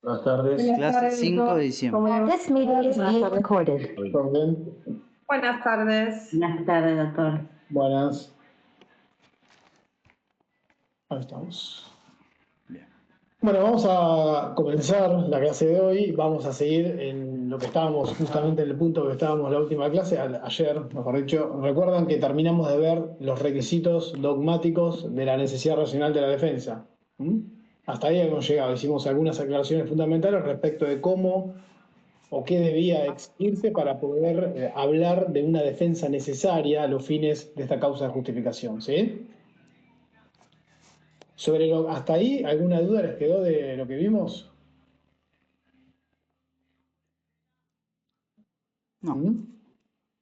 Buenas tardes. Buenas Clase tardes, 5 de diciembre. ¿cómo This meeting is being recorded. ¿Todo bien? Buenas tardes. Buenas tardes, doctor. Buenas. Ahí estamos. Bien. Bueno, vamos a comenzar la clase de hoy. Vamos a seguir en lo que estábamos, justamente en el punto que estábamos en la última clase, ayer, mejor dicho. Recuerdan que terminamos de ver los requisitos dogmáticos de la necesidad racional de la defensa. Hasta ahí hemos llegado. Hicimos algunas aclaraciones fundamentales respecto de cómo o qué debía exigirse para poder hablar de una defensa necesaria a los fines de esta causa de justificación, ¿sí? Hasta ahí, ¿alguna duda les quedó de lo que vimos? No.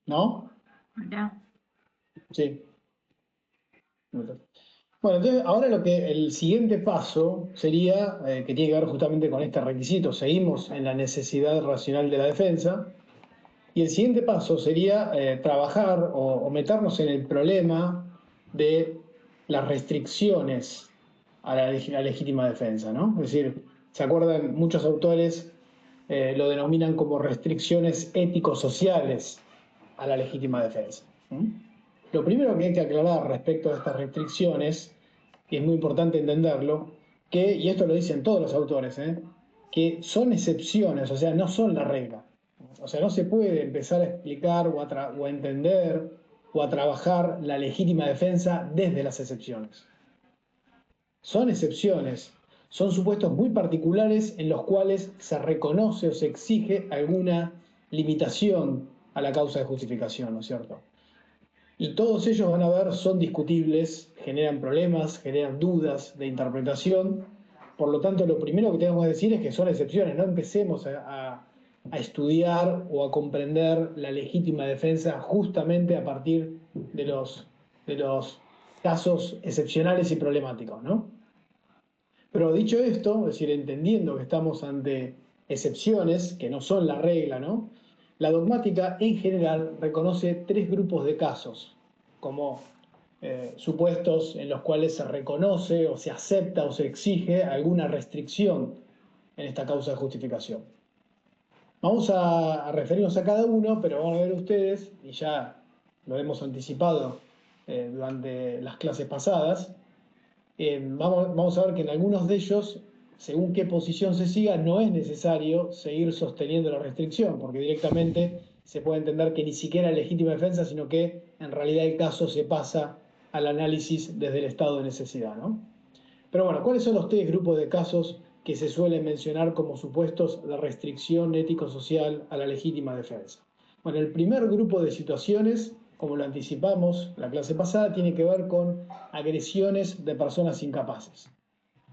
¿No? Ya. Sí. Bueno, entonces ahora el siguiente paso sería, que tiene que ver justamente con este requisito, seguimos en la necesidad racional de la defensa, y el siguiente paso sería trabajar o meternos en el problema de las restricciones a la legítima defensa, ¿no? Es decir, ¿se acuerdan? Muchos autores lo denominan como restricciones ético-sociales a la legítima defensa. Lo primero que hay que aclarar respecto a estas restricciones, y es muy importante entenderlo, y esto lo dicen todos los autores, que son excepciones, o sea, no son la regla. O sea, no se puede empezar a explicar o a entender o a trabajar la legítima defensa desde las excepciones. Son excepciones, son supuestos muy particulares en los cuales se reconoce o se exige alguna limitación a la causa de justificación, ¿no es cierto? Y todos ellos van a ver, son discutibles, generan problemas, generan dudas de interpretación. Por lo tanto, lo primero que tenemos que decir es que son excepciones. No empecemos a estudiar o a comprender la legítima defensa justamente a partir de los casos excepcionales y problemáticos, ¿no? Pero dicho esto, es decir, entendiendo que estamos ante excepciones, que no son la regla, ¿no? La dogmática en general reconoce tres grupos de casos como supuestos en los cuales se reconoce o se acepta o se exige alguna restricción en esta causa de justificación. Vamos a referirnos a cada uno, pero van a ver ustedes, y ya lo hemos anticipado durante las clases pasadas, vamos a ver que en algunos de ellos, según qué posición se siga, no es necesario seguir sosteniendo la restricción, porque directamente se puede entender que ni siquiera es legítima defensa, sino que en realidad el caso se pasa al análisis desde el estado de necesidad, ¿no? Pero bueno, ¿cuáles son los tres grupos de casos que se suelen mencionar como supuestos de restricción ético-social a la legítima defensa? Bueno, el primer grupo de situaciones, como lo anticipamos la clase pasada, tiene que ver con agresiones de personas incapaces,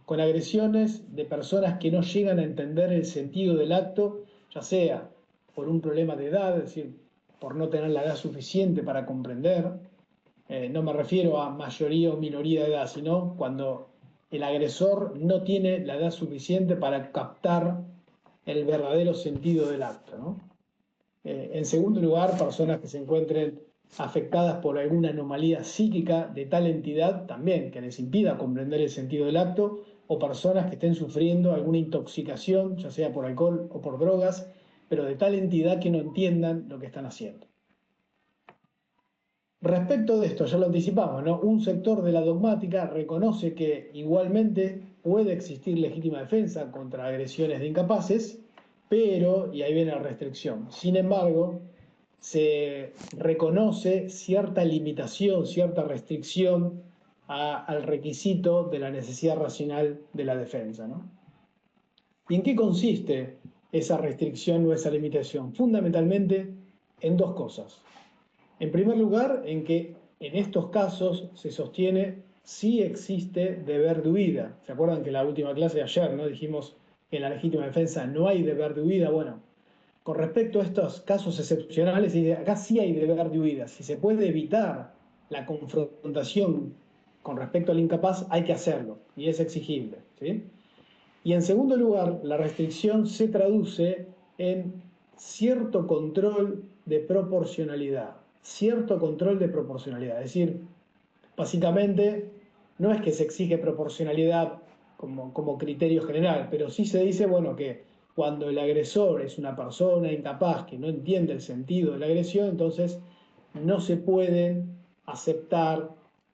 con agresiones de personas que no llegan a entender el sentido del acto, ya sea por un problema de edad, es decir, por no tener la edad suficiente para comprender. No me refiero a mayoría o minoría de edad, sino cuando el agresor no tiene la edad suficiente para captar el verdadero sentido del acto, ¿no? En segundo lugar, personas que se encuentren afectadas por alguna anomalía psíquica de tal entidad también que les impida comprender el sentido del acto, o personas que estén sufriendo alguna intoxicación, ya sea por alcohol o por drogas, pero de tal entidad que no entiendan lo que están haciendo. Respecto de esto, ya lo anticipamos, ¿no? Un sector de la dogmática reconoce que igualmente puede existir legítima defensa contra agresiones de incapaces, pero, y ahí viene la restricción, sin embargo, se reconoce cierta limitación, cierta restricción al requisito de la necesidad racional de la defensa, ¿no? ¿Y en qué consiste esa restricción o esa limitación? Fundamentalmente en dos cosas. En primer lugar, en que en estos casos se sostiene si existe deber de huida. ¿Se acuerdan que en la última clase de ayer, ¿no? Dijimos que en la legítima defensa no hay deber de huida? Bueno, con respecto a estos casos excepcionales, acá sí hay deber de huida. Si se puede evitar la confrontación con respecto al incapaz, hay que hacerlo y es exigible, ¿sí? Y en segundo lugar, la restricción se traduce en cierto control de proporcionalidad. Cierto control de proporcionalidad. Es decir, básicamente, no es que se exige proporcionalidad como criterio general, pero sí se dice, bueno, que cuando el agresor es una persona incapaz que no entiende el sentido de la agresión, entonces no se pueden aceptar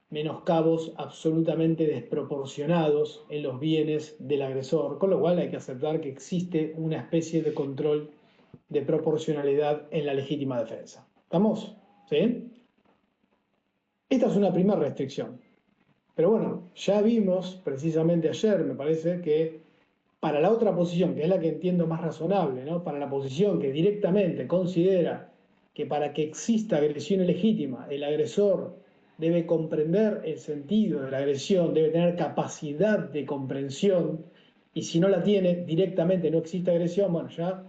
menoscabos absolutamente desproporcionados en los bienes del agresor, con lo cual hay que aceptar que existe una especie de control de proporcionalidad en la legítima defensa. ¿Estamos? ¿Sí? Esta es una primera restricción. Pero bueno, ya vimos precisamente ayer, me parece, que para la otra posición, que es la que entiendo más razonable, ¿no? Para la posición que directamente considera que para que exista agresión ilegítima, el agresor debe comprender el sentido de la agresión, debe tener capacidad de comprensión, y si no la tiene, directamente no existe agresión, bueno, ya,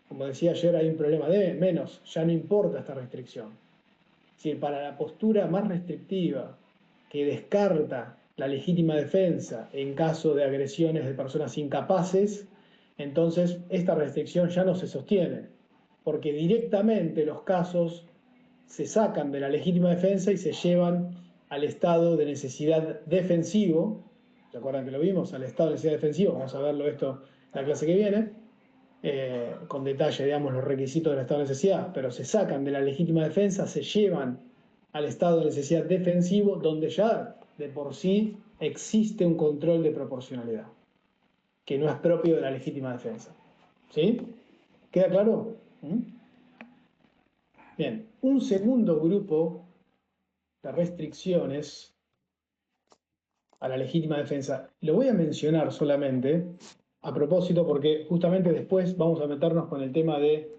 como decía ayer, hay un problema de menos, ya no importa esta restricción. Es decir, para la postura más restrictiva, que descarta la legítima defensa en caso de agresiones de personas incapaces, entonces esta restricción ya no se sostiene, porque directamente los casos se sacan de la legítima defensa y se llevan al estado de necesidad defensivo. ¿Se acuerdan que lo vimos? Al estado de necesidad defensivo, vamos a verlo esto en la clase que viene, con detalle, digamos, los requisitos del estado de necesidad, pero se sacan de la legítima defensa, se llevan al estado de necesidad defensivo, donde ya de por sí existe un control de proporcionalidad, que no es propio de la legítima defensa. ¿Sí? ¿Queda claro? Bien, un segundo grupo de restricciones a la legítima defensa, lo voy a mencionar solamente a propósito porque justamente después vamos a meternos con el tema de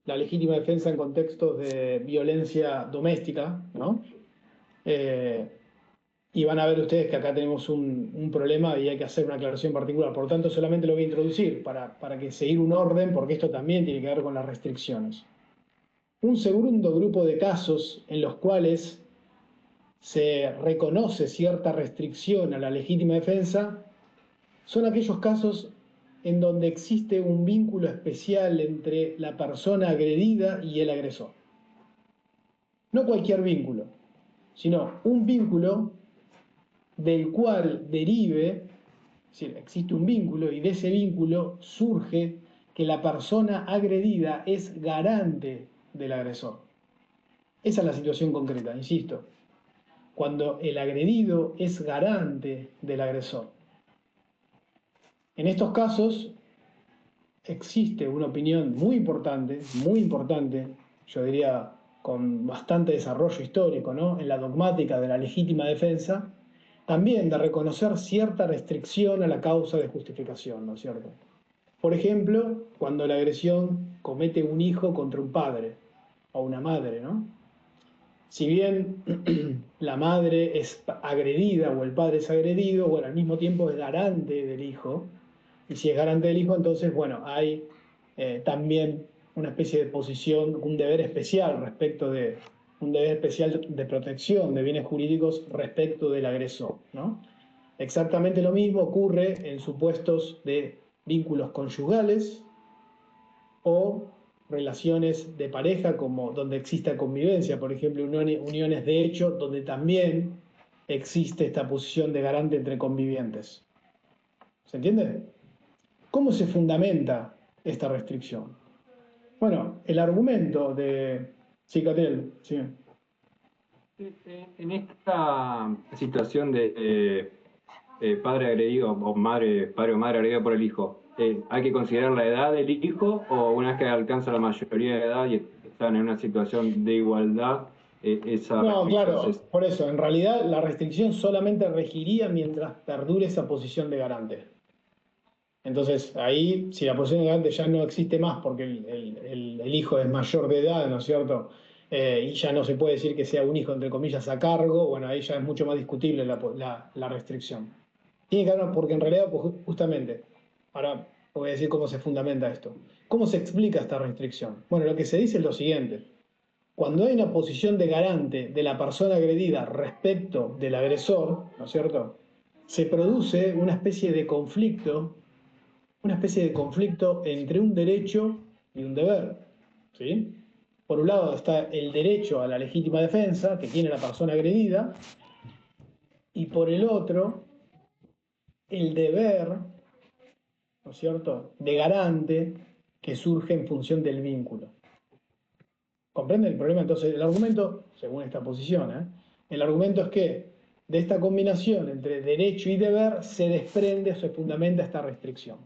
la legítima defensa en contextos de violencia doméstica, ¿no? Y van a ver ustedes que acá tenemos un problema y hay que hacer una aclaración particular. Por lo tanto, solamente lo voy a introducir para que seguir un orden, porque esto también tiene que ver con las restricciones. Un segundo grupo de casos en los cuales se reconoce cierta restricción a la legítima defensa son aquellos casos en donde existe un vínculo especial entre la persona agredida y el agresor. No cualquier vínculo, sino un vínculo del cual derive, es decir, existe un vínculo y de ese vínculo surge que la persona agredida es garante del agresor. Esa es la situación concreta, insisto. Cuando el agredido es garante del agresor. En estos casos existe una opinión muy importante, yo diría con bastante desarrollo histórico, ¿no? En la dogmática de la legítima defensa, también de reconocer cierta restricción a la causa de justificación, ¿no es cierto? Por ejemplo, cuando la agresión comete un hijo contra un padre o una madre, ¿no? Si bien la madre es agredida o el padre es agredido, bueno, al mismo tiempo es garante del hijo, y si es garante del hijo, entonces, bueno, hay también una especie de posición, un deber especial un deber especial de protección de bienes jurídicos respecto del agresor, ¿no? Exactamente lo mismo ocurre en supuestos de vínculos conyugales o relaciones de pareja como donde exista convivencia, por ejemplo, uniones de hecho, donde también existe esta posición de garante entre convivientes. ¿Se entiende? ¿Cómo se fundamenta esta restricción? Bueno, el argumento de... Sí, Catel, sí. En esta situación de padre agredido o padre o madre agredido por el hijo, ¿hay que considerar la edad del hijo o una vez que alcanza la mayoría de edad y están en una situación de igualdad, esa No, restricción claro, por eso, en realidad la restricción solamente regiría mientras perdure esa posición de garante. Entonces, ahí, si la posición de garante ya no existe más porque el hijo es mayor de edad, ¿no es cierto? Y ya no se puede decir que sea un hijo, entre comillas, a cargo, bueno, ahí ya es mucho más discutible la restricción. Tiene que haber, porque en realidad, pues, justamente, ahora voy a decir cómo se fundamenta esto. ¿Cómo se explica esta restricción? Bueno, lo que se dice es lo siguiente. Cuando hay una posición de garante de la persona agredida respecto del agresor, ¿no es cierto? Se produce una especie de conflicto entre un derecho y un deber, ¿sí? Por un lado está el derecho a la legítima defensa que tiene la persona agredida, y por el otro el deber, ¿no es cierto?, de garante que surge en función del vínculo. ¿Comprende el problema? Entonces, el argumento, según esta posición, el argumento es que de esta combinación entre derecho y deber se desprende o se fundamenta esta restricción.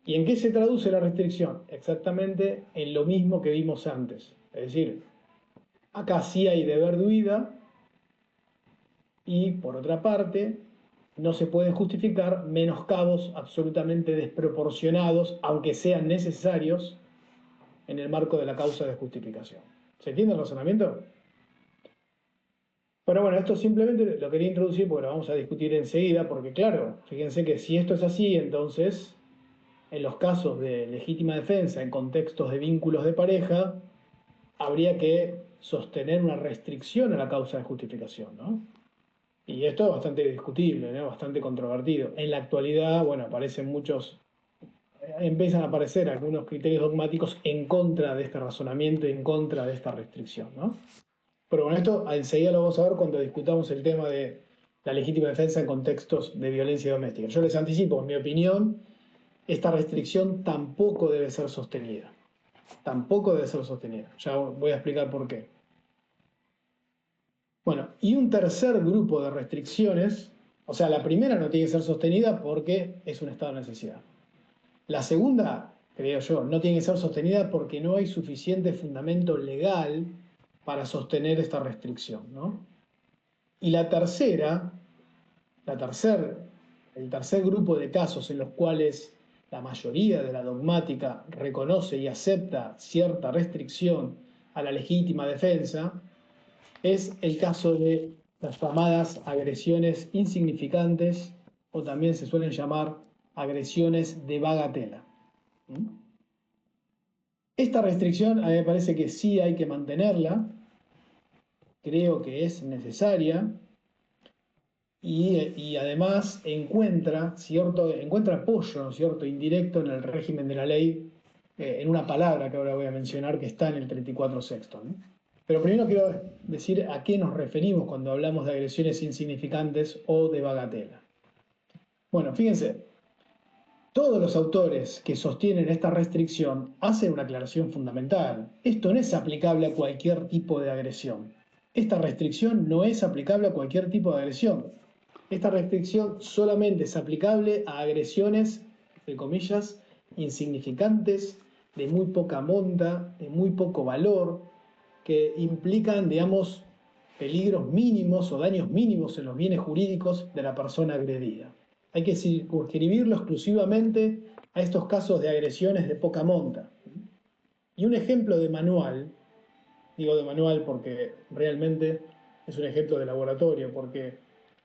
¿Y en qué se traduce la restricción? Exactamente en lo mismo que vimos antes. Es decir, acá sí hay deber de huida y, por otra parte, no se pueden justificar menoscabos absolutamente desproporcionados, aunque sean necesarios, en el marco de la causa de justificación. ¿Se entiende el razonamiento? Pero bueno, esto simplemente lo quería introducir porque lo vamos a discutir enseguida, porque claro, fíjense que si esto es así, entonces, en los casos de legítima defensa, en contextos de vínculos de pareja, habría que sostener una restricción a la causa de justificación, ¿no? Y esto es bastante discutible, ¿no? Bastante controvertido. En la actualidad, bueno, empiezan a aparecer algunos criterios dogmáticos en contra de este razonamiento y en contra de esta restricción, ¿no? Pero bueno, esto enseguida lo vamos a ver cuando discutamos el tema de la legítima defensa en contextos de violencia doméstica. Yo les anticipo, en mi opinión, esta restricción tampoco debe ser sostenida. Tampoco debe ser sostenida. Ya voy a explicar por qué. Bueno, y un tercer grupo de restricciones, o sea, la primera no tiene que ser sostenida porque es un estado de necesidad. La segunda, creo yo, no tiene que ser sostenida porque no hay suficiente fundamento legal para sostener esta restricción, ¿no? Y el tercer grupo de casos en los cuales la mayoría de la dogmática reconoce y acepta cierta restricción a la legítima defensa, es el caso de las llamadas agresiones insignificantes, o también se suelen llamar agresiones de bagatela. Esta restricción a mí me parece que sí hay que mantenerla, creo que es necesaria, y además encuentra apoyo, ¿no es cierto?, indirecto en el régimen de la ley, en una palabra que ahora voy a mencionar que está en el 34 sexto, ¿no? Pero primero quiero decir a qué nos referimos cuando hablamos de agresiones insignificantes o de bagatela. Bueno, fíjense, todos los autores que sostienen esta restricción hacen una aclaración fundamental. Esto no es aplicable a cualquier tipo de agresión. Esta restricción no es aplicable a cualquier tipo de agresión. Esta restricción solamente es aplicable a agresiones, entre comillas, insignificantes, de muy poca monta, de muy poco valor, que implican, digamos, peligros mínimos o daños mínimos en los bienes jurídicos de la persona agredida. Hay que circunscribirlo exclusivamente a estos casos de agresiones de poca monta. Y un ejemplo de manual, digo de manual porque realmente es un ejemplo de laboratorio, porque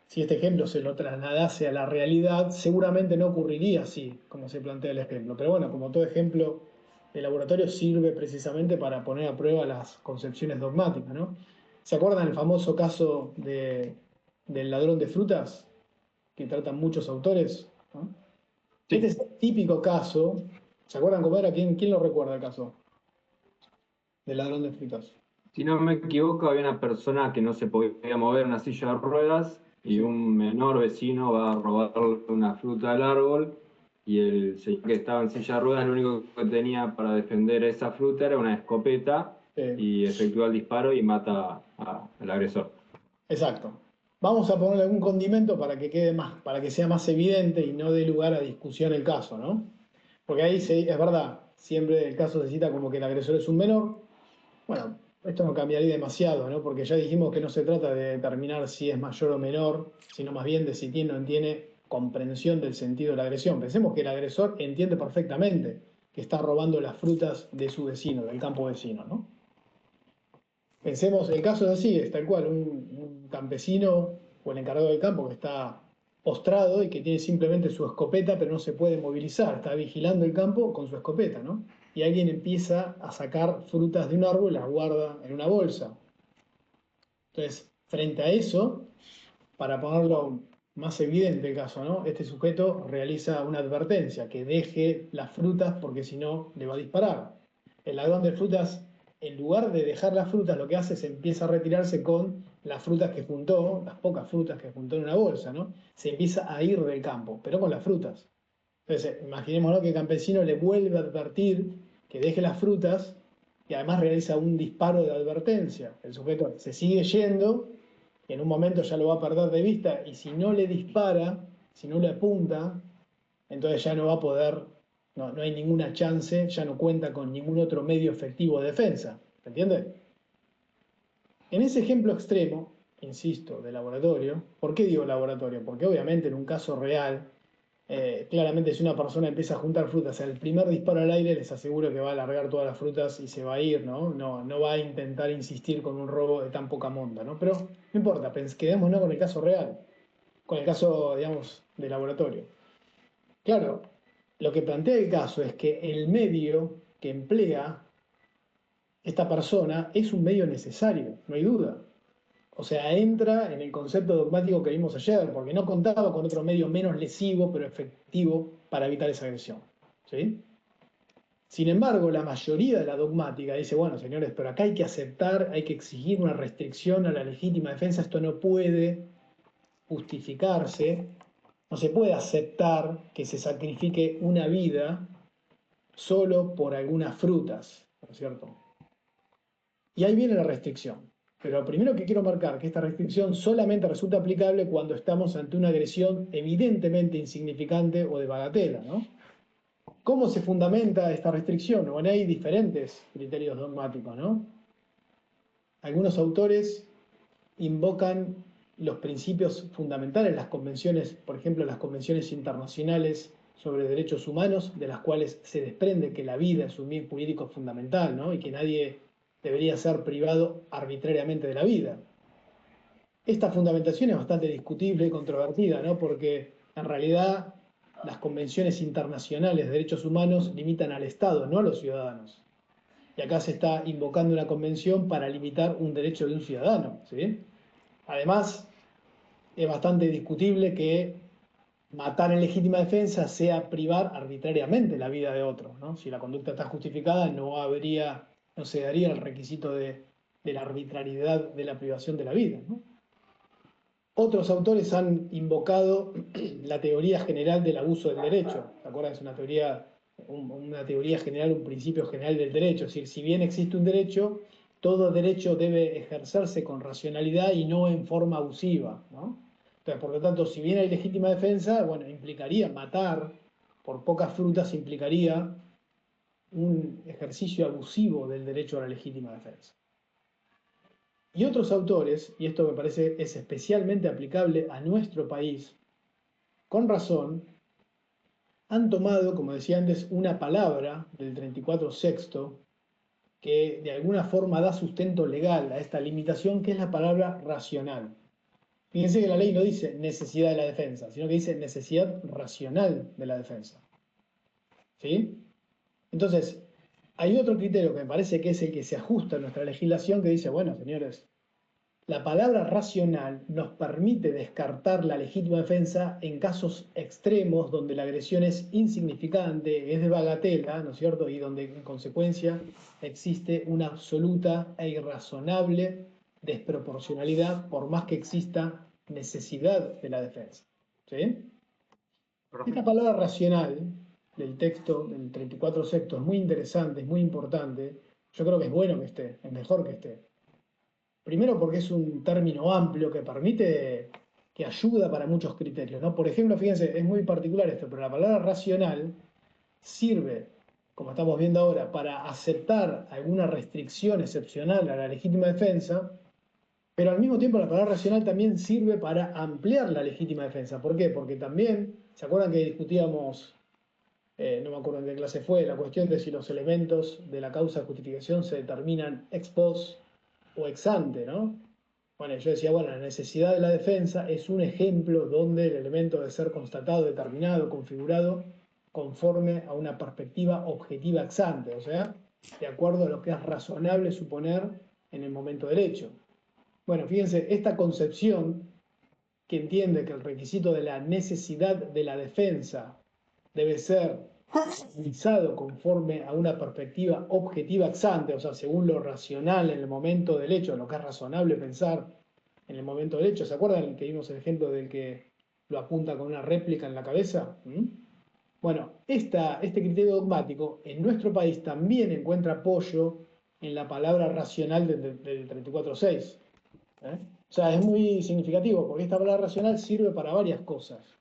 si este ejemplo se lo trasladase a la realidad, seguramente no ocurriría así, como se plantea el ejemplo. Pero bueno, como todo ejemplo de laboratorio sirve precisamente para poner a prueba las concepciones dogmáticas, ¿no? ¿Se acuerdan el famoso caso del ladrón de frutas que tratan muchos autores, ¿no? Sí. Este es el típico caso. ¿Se acuerdan cómo era? ¿Quién lo recuerda el caso del ladrón de frutas? Si no me equivoco, había una persona que no se podía mover en una silla de ruedas y un menor vecino va a robarle una fruta al árbol y el señor que estaba en silla de ruedas lo único que tenía para defender esa fruta era una escopeta y efectúa el disparo y mata al agresor. Exacto. Vamos a ponerle algún condimento para que quede más, para que sea más evidente y no dé lugar a discusión el caso, ¿no? Porque ahí es verdad, siempre el caso se cita como que el agresor es un menor. Bueno, esto no cambiaría demasiado, ¿no? Porque ya dijimos que no se trata de determinar si es mayor o menor, sino más bien de si tiene o no tiene comprensión del sentido de la agresión. Pensemos que el agresor entiende perfectamente que está robando las frutas de su vecino, del campo vecino, ¿no? Pensemos, el caso es así, es tal cual, un campesino o el encargado del campo que está postrado y que tiene simplemente su escopeta, pero no se puede movilizar, está vigilando el campo con su escopeta, ¿no? Y alguien empieza a sacar frutas de un árbol y las guarda en una bolsa. Entonces, frente a eso, para ponerlo más evidente el caso, ¿no? Este sujeto realiza una advertencia, que deje las frutas porque si no le va a disparar. El ladrón de frutas, en lugar de dejar las frutas, lo que hace es empieza a retirarse con las frutas que juntó, las pocas frutas que juntó en una bolsa, ¿no? Se empieza a ir del campo, pero con las frutas. Entonces, imaginémonos que el campesino le vuelve a advertir que deje las frutas y además realiza un disparo de advertencia. El sujeto se sigue yendo y en un momento ya lo va a perder de vista y si no le dispara, si no le apunta, entonces ya no va a poder, no hay ninguna chance, ya no cuenta con ningún otro medio efectivo de defensa. ¿Se entiende? En ese ejemplo extremo, insisto, de laboratorio, ¿por qué digo laboratorio? Porque obviamente en un caso real, claramente si una persona empieza a juntar frutas, al primer disparo al aire les aseguro que va a largar todas las frutas y se va a ir, ¿no? No va a intentar insistir con un robo de tan poca monta, ¿no? Pero no importa, quedémonos con el caso real, con el caso, digamos, de laboratorio. Claro, lo que plantea el caso es que el medio que emplea esta persona es un medio necesario, no hay duda. O sea, entra en el concepto dogmático que vimos ayer, porque no contaba con otro medio menos lesivo, pero efectivo para evitar esa agresión. ¿Sí? Sin embargo, la mayoría de la dogmática dice, bueno, señores, pero acá hay que aceptar, hay que exigir una restricción a la legítima defensa, esto no puede justificarse, no se puede aceptar que se sacrifique una vida solo por algunas frutas, ¿no es cierto? Y ahí viene la restricción. Pero lo primero que quiero marcar, que esta restricción solamente resulta aplicable cuando estamos ante una agresión evidentemente insignificante o de bagatela, ¿no? ¿Cómo se fundamenta esta restricción? Bueno, hay diferentes criterios dogmáticos, ¿no? Algunos autores invocan los principios fundamentales, las convenciones, por ejemplo, las convenciones internacionales sobre derechos humanos, de las cuales se desprende que la vida es un bien jurídico fundamental, ¿no? Y que nadie debería ser privado arbitrariamente de la vida. Esta fundamentación es bastante discutible y controvertida, ¿no? Porque en realidad las convenciones internacionales de derechos humanos limitan al Estado, no a los ciudadanos. Y acá se está invocando una convención para limitar un derecho de un ciudadano, ¿sí? Además, es bastante discutible que matar en legítima defensa sea privar arbitrariamente la vida de otro, ¿no? Si la conducta está justificada, no se daría el requisito de la arbitrariedad de la privación de la vida, ¿no? Otros autores han invocado la teoría general del abuso del derecho. ¿Se acuerdan? Es una teoría general, un principio general del derecho. Es decir, si bien existe un derecho, todo derecho debe ejercerse con racionalidad y no en forma abusiva, ¿no? Entonces, por lo tanto, si bien hay legítima defensa, bueno, implicaría matar por pocas frutas, implicaría un ejercicio abusivo del derecho a la legítima defensa. Y otros autores, y esto me parece es especialmente aplicable a nuestro país, con razón, han tomado, como decía antes, una palabra del 34 sexto que de alguna forma da sustento legal a esta limitación, que es la palabra racional. Fíjense que la ley no dice necesidad de la defensa, sino que dice necesidad racional de la defensa. ¿Sí? Entonces, hay otro criterio que me parece que es el que se ajusta a nuestra legislación, que dice, bueno, señores, la palabra racional nos permite descartar la legítima defensa en casos extremos donde la agresión es insignificante, es de bagatela, ¿no es cierto? Y donde en consecuencia existe una absoluta e irrazonable desproporcionalidad por más que exista necesidad de la defensa. ¿Sí? Esta palabra racional del texto del 34 sexto es muy interesante, es muy importante. Yo creo que es bueno que esté, es mejor que esté. Primero porque es un término amplio que permite, que ayuda para muchos criterios, ¿no? Por ejemplo, fíjense, es muy particular esto, pero la palabra racional sirve, como estamos viendo ahora, para aceptar alguna restricción excepcional a la legítima defensa, pero al mismo tiempo la palabra racional también sirve para ampliar la legítima defensa. ¿Por qué? Porque también, ¿se acuerdan que discutíamos, no me acuerdo en qué clase fue, la cuestión de si los elementos de la causa de justificación se determinan ex post o ex ante, ¿no? Bueno, yo decía, bueno, la necesidad de la defensa es un ejemplo donde el elemento debe ser constatado, determinado, configurado conforme a una perspectiva objetiva ex ante, o sea, de acuerdo a lo que es razonable suponer en el momento del hecho. Bueno, fíjense, esta concepción que entiende que el requisito de la necesidad de la defensa debe ser realizado conforme a una perspectiva objetiva ex ante, o sea, según lo racional en el momento del hecho, lo que es razonable pensar en el momento del hecho. ¿Se acuerdan que vimos el ejemplo del que lo apunta con una réplica en la cabeza? Bueno, este criterio dogmático en nuestro país también encuentra apoyo en la palabra racional del 34.6. O sea, es muy significativo porque esta palabra racional sirve para varias cosas.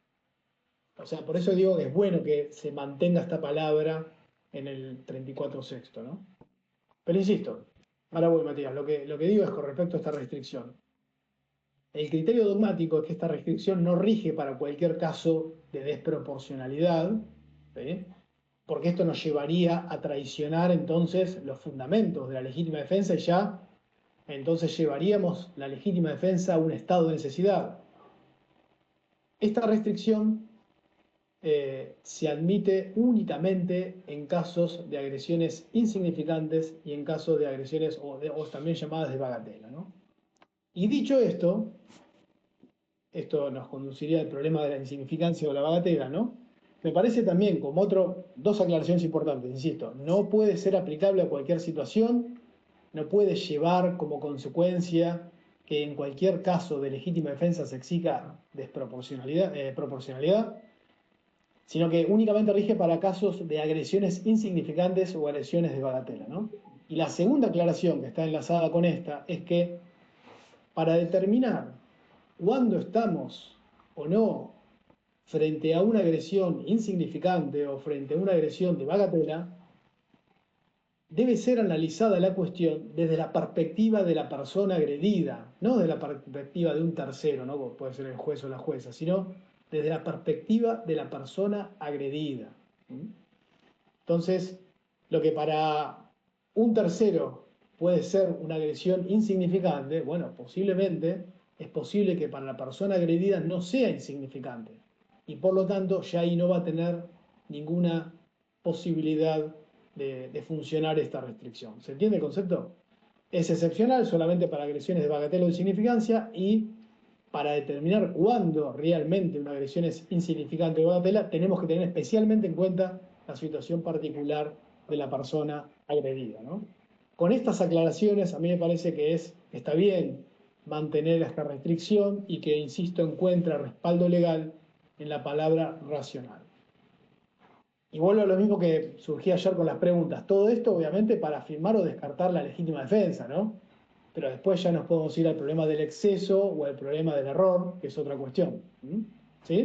O sea, por eso digo que es bueno que se mantenga esta palabra en el 34.6, ¿no? Pero insisto, ahora voy, Matías, lo que digo es con respecto a esta restricción. El criterio dogmático es que esta restricción no rige para cualquier caso de desproporcionalidad, ¿sí? Porque esto nos llevaría a traicionar entonces los fundamentos de la legítima defensa y ya entonces llevaríamos la legítima defensa a un estado de necesidad. Esta restricción se admite únicamente en casos de agresiones insignificantes y en casos de agresiones o también llamadas de bagatela, ¿no? Y dicho esto nos conduciría al problema de la insignificancia o la bagatela, ¿no? Me parece también, como dos aclaraciones importantes, insisto, no puede ser aplicable a cualquier situación, no puede llevar como consecuencia que en cualquier caso de legítima defensa se exija proporcionalidad, sino que únicamente rige para casos de agresiones insignificantes o agresiones de bagatela, ¿no? Y la segunda aclaración que está enlazada con esta es que para determinar cuándo estamos o no frente a una agresión insignificante o frente a una agresión de bagatela, debe ser analizada la cuestión desde la perspectiva de la persona agredida, no desde la perspectiva de un tercero, ¿no? Puede ser el juez o la jueza, sino desde la perspectiva de la persona agredida. Entonces, lo que para un tercero puede ser una agresión insignificante, bueno, posiblemente es posible que para la persona agredida no sea insignificante. Y por lo tanto, ya ahí no va a tener ninguna posibilidad de funcionar esta restricción. ¿Se entiende el concepto? Es excepcional solamente para agresiones de bagatela o insignificancia y para determinar cuándo realmente una agresión es insignificante o bagatela, tenemos que tener especialmente en cuenta la situación particular de la persona agredida, ¿no? Con estas aclaraciones, a mí me parece que está bien mantener esta restricción y que, insisto, encuentra respaldo legal en la palabra racional. Y vuelvo a lo mismo que surgía ayer con las preguntas. Todo esto, obviamente, para afirmar o descartar la legítima defensa, ¿no? Pero después ya nos podemos ir al problema del exceso o al problema del error, que es otra cuestión. ¿Sí?